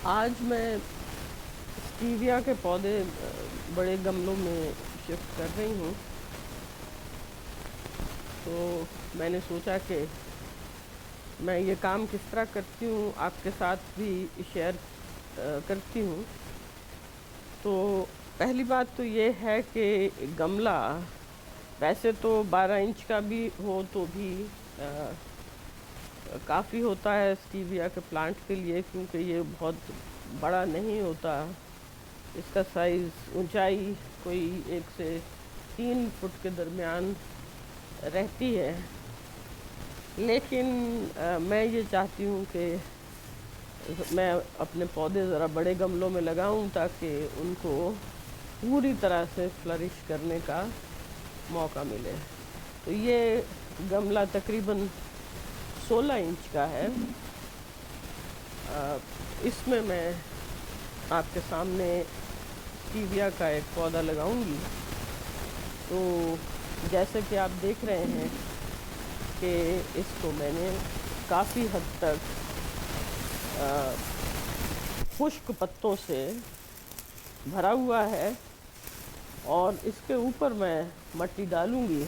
آج میں اسٹیویا کے پودے بڑے گملوں میں شفٹ کر رہی ہوں، تو میں نے سوچا کہ میں یہ کام کس طرح کرتی ہوں آپ کے ساتھ بھی شیئر کرتی ہوں۔ تو پہلی بات تو یہ ہے کہ گملہ ویسے تو 12 انچ کا بھی ہو تو بھی کافی ہوتا ہے اسٹیویا کے پلانٹ کے لیے، کیونکہ یہ بہت بڑا نہیں ہوتا۔ اس کا سائز اونچائی کوئی 1 سے 3 فٹ کے درمیان رہتی ہے، لیکن میں یہ چاہتی ہوں کہ میں اپنے پودے ذرا بڑے گملوں میں لگاؤں تاکہ ان کو پوری طرح سے فلرش کرنے کا موقع ملے۔ تو یہ گملہ تقریباً 16 انچ کا ہے۔ اس میں آپ کے سامنے اسٹیویا کا ایک پودا لگاؤں گی۔ تو جیسے کہ آپ دیکھ رہے ہیں کہ اس کو میں نے کافی حد تک خشک پتوں سے بھرا ہوا ہے، اور اس کے اوپر میں مٹی ڈالوں گی۔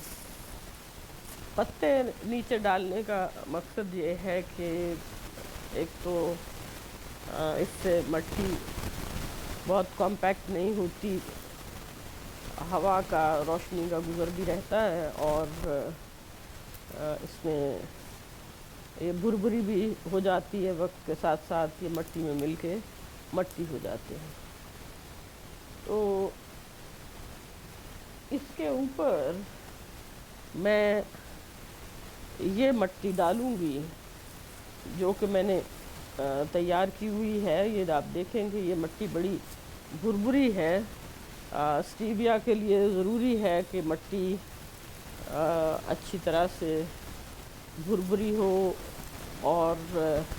پتے نیچے ڈالنے کا مقصد یہ ہے کہ ایک تو اس سے مٹی بہت کمپیکٹ نہیں ہوتی، ہوا کا روشنی کا گزر بھی رہتا ہے، اور اس میں یہ بھربھری بھی ہو جاتی ہے، وقت کے ساتھ ساتھ یہ مٹی میں مل کے مٹی ہو جاتے ہیں۔ تو اس کے اوپر میں یہ مٹی ڈالوں گی جو کہ میں نے تیار کی ہوئی ہے۔ یہ آپ دیکھیں گے یہ مٹی بڑی بھربھری ہے۔ اسٹیویا کے لیے ضروری ہے کہ مٹی اچھی طرح سے بھربھری ہو اور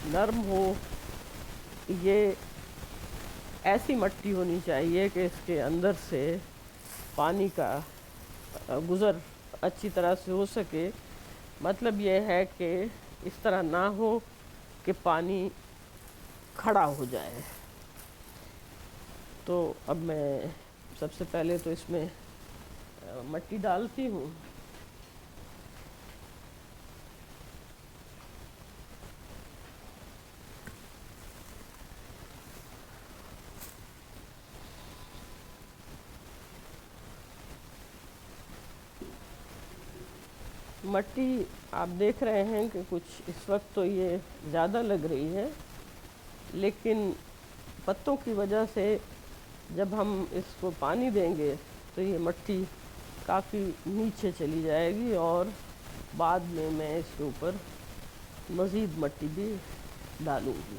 نرم ہو۔ یہ ایسی مٹی ہونی چاہیے کہ اس کے اندر سے پانی کا گزر اچھی طرح سے ہو سکے۔ مطلب یہ ہے کہ اس طرح نہ ہو کہ پانی کھڑا ہو جائے۔ تو اب میں سب سے پہلے تو اس میں مٹی ڈالتی ہوں۔ مٹی آپ دیکھ رہے ہیں کہ کچھ اس وقت تو یہ زیادہ لگ رہی ہے، لیکن پتوں کی وجہ سے جب ہم اس کو پانی دیں گے تو یہ مٹی کافی نیچے چلی جائے گی، اور بعد میں اس کے اوپر مزید مٹی بھی ڈالوں گی۔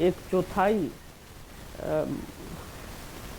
1/4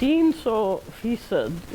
300%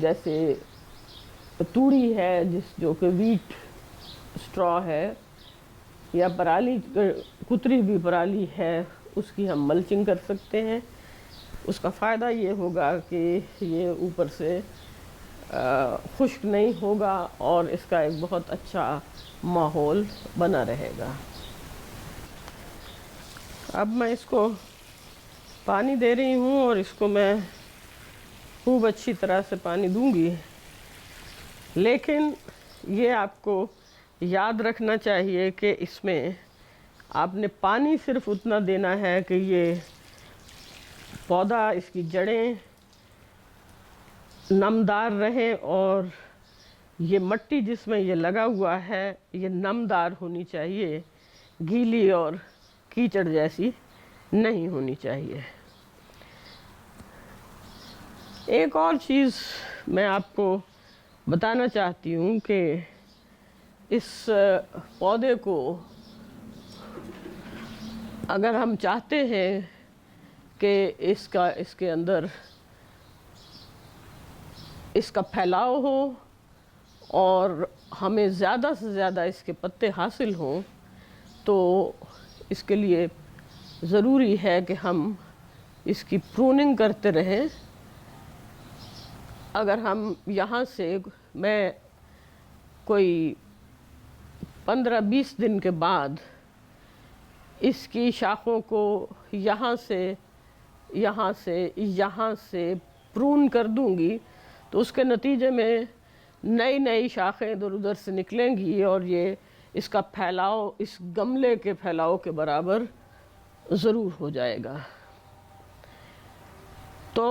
جیسے توڑی ہے جو کہ ویٹ اسٹرا ہے، یا پرالی کتری بھی پرالی ہے، اس کی ہم ملچنگ کر سکتے ہیں۔ اس کا فائدہ یہ ہوگا کہ یہ اوپر سے خشک نہیں ہوگا اور اس کا ایک بہت اچھا ماحول بنا رہے گا۔ اب میں اس کو پانی دے رہی ہوں اور اس کو میں خوب اچھی طرح سے پانی دوں گی، لیکن یہ آپ کو یاد رکھنا چاہیے کہ اس میں آپ نے پانی صرف اتنا دینا ہے کہ یہ پودا، اس کی جڑیں نمدار رہیں، اور یہ مٹی جس میں یہ لگا ہوا ہے یہ نمدار ہونی چاہیے، گیلی اور کیچڑ جیسی نہیں ہونی چاہیے۔ ایک اور چیز میں آپ کو بتانا چاہتی ہوں کہ اس پودے کو اگر ہم چاہتے ہیں کہ اس کے اندر اس کا پھیلاؤ ہو اور ہمیں زیادہ سے زیادہ اس کے پتے حاصل ہوں، تو اس کے لیے ضروری ہے کہ ہم اس کی پروننگ کرتے رہیں۔ اگر ہم یہاں سے میں کوئی 15-20 دن کے بعد اس کی شاخوں کو یہاں سے پرون کر دوں گی، تو اس کے نتیجے میں نئی شاخیں ادھر ادھر سے نکلیں گی، اور یہ اس کا پھیلاؤ اس گملے کے پھیلاؤ کے برابر ضرور ہو جائے گا۔ تو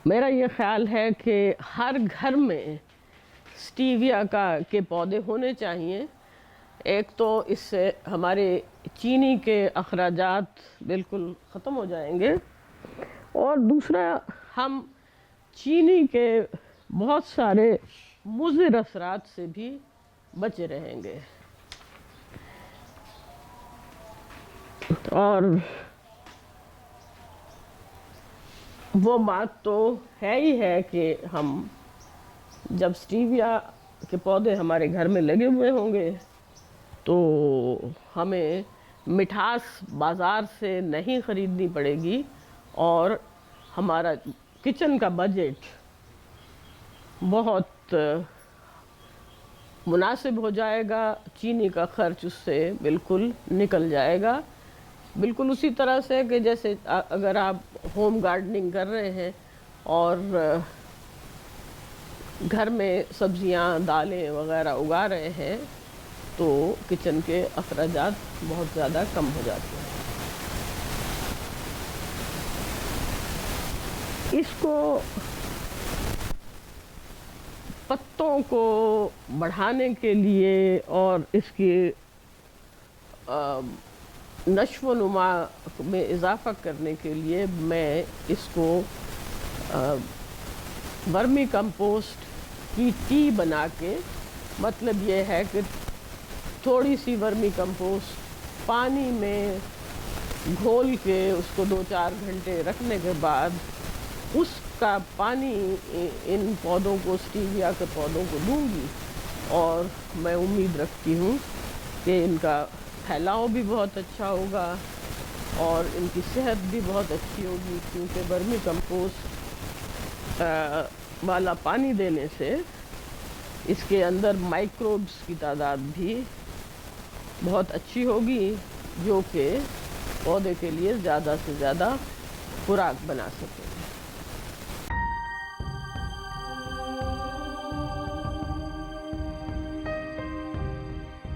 میرا یہ خیال ہے کہ ہر گھر میں اسٹیویا کے پودے ہونے چاہیے۔ ایک تو اس سے ہمارے چینی کے اخراجات بالکل ختم ہو جائیں گے، اور دوسرا ہم چینی کے بہت سارے مضر اثرات سے بھی بچے رہیں گے۔ اور وہ بات تو ہے ہی ہے کہ ہم جب اسٹیویا کے پودے ہمارے گھر میں لگے ہوئے ہوں گے تو ہمیں مٹھاس بازار سے نہیں خریدنی پڑے گی، اور ہمارا کچن کا بجٹ بہت مناسب ہو جائے گا، چینی کا خرچ اس سے بالکل نکل جائے گا۔ بالکل اسی طرح سے کہ جیسے اگر آپ ہوم گارڈننگ کر رہے ہیں اور گھر میں سبزیاں، دالیں وغیرہ اگا رہے ہیں، تو کچن کے اخراجات بہت زیادہ کم ہو جاتے ہیں۔ اس کو پتوں کو بڑھانے کے لیے اور اس کی نشو و نما میں اضافہ کرنے کے لیے میں اس کو ورمی کمپوسٹ کی ٹی بنا کے، مطلب یہ ہے کہ تھوڑی سی ورمی کمپوسٹ پانی میں گھول کے اس کو 2-4 گھنٹے رکھنے کے بعد اس کا پانی ان پودوں کو، اسٹیویا کے پودوں کو دوں گی، اور میں امید رکھتی ہوں کہ ان کا پھیلاؤ بھی بہت اچھا ہوگا اور ان کی صحت بھی بہت اچھی ہوگی، کیونکہ ورمی کمپوسٹ والا پانی دینے سے اس کے اندر مائکروبس کی تعداد بھی بہت اچھی ہوگی، جو کہ پودے کے لیے زیادہ سے زیادہ خوراک بنا سکے۔